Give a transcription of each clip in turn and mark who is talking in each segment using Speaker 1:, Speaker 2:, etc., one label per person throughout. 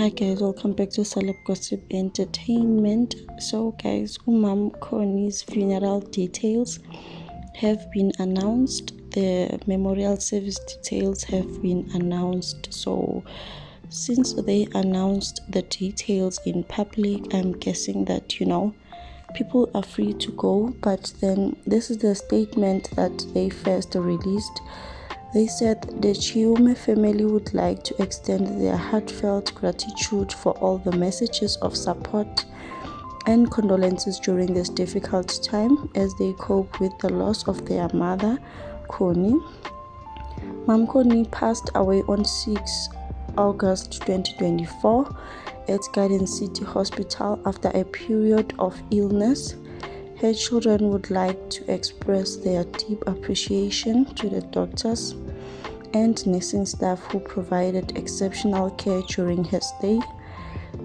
Speaker 1: Hi guys, welcome back to Celeb Gossip Entertainment. So guys, Mom Connie's funeral details have been announced. The memorial service details have been announced. So since they announced the details in public, I'm guessing that people are free to go. But then this is the statement that they first released. They said the Chiume family would like to extend their heartfelt gratitude for all the messages of support and condolences during this difficult time as they cope with the loss of their mother, Connie. Mom Connie passed away on 6 August 2024 at Garden City Hospital after a period of illness. Her children would like to express their deep appreciation to the doctors and nursing staff who provided exceptional care during her stay.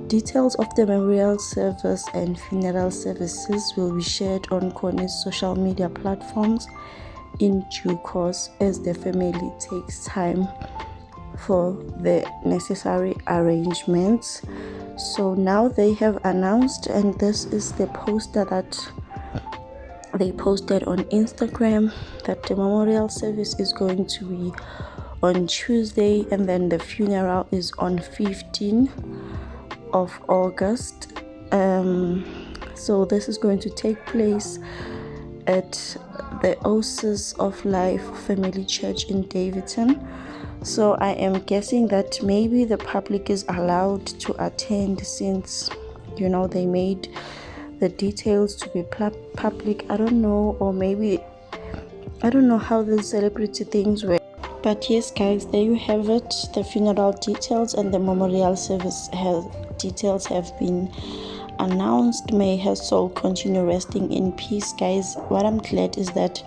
Speaker 1: Details of the memorial service and funeral services will be shared on Connie's social media platforms in due course as the family takes time for the necessary arrangements. So now they have announced, and this is the poster that they posted on Instagram, that the memorial service is going to be on Tuesday and then the funeral is on 15th of August. So this is going to take place at the Oasis of Life Family Church in Davidson. So I am guessing that maybe the public is allowed to attend since they made the details to be public. I don't know, or maybe I don't know how the celebrity things work. But yes guys, there you have it. The funeral details and the memorial service details have been announced. May her soul continue resting in peace, guys. What I'm glad is that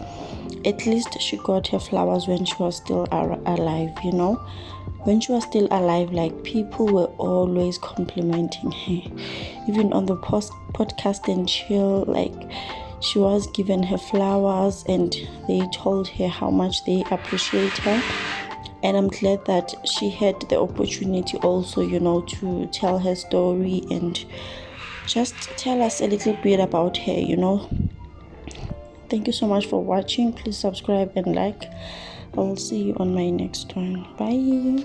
Speaker 1: at least she got her flowers when she was still alive. When she was still alive, like, people were always complimenting her, even on the podcast and chill. Like, she was given her flowers and they told her how much they appreciate her. And I'm glad that she had the opportunity also to tell her story and just tell us a little bit about her. Thank you so much for watching. Please subscribe and like. I will see you on my next one. Bye.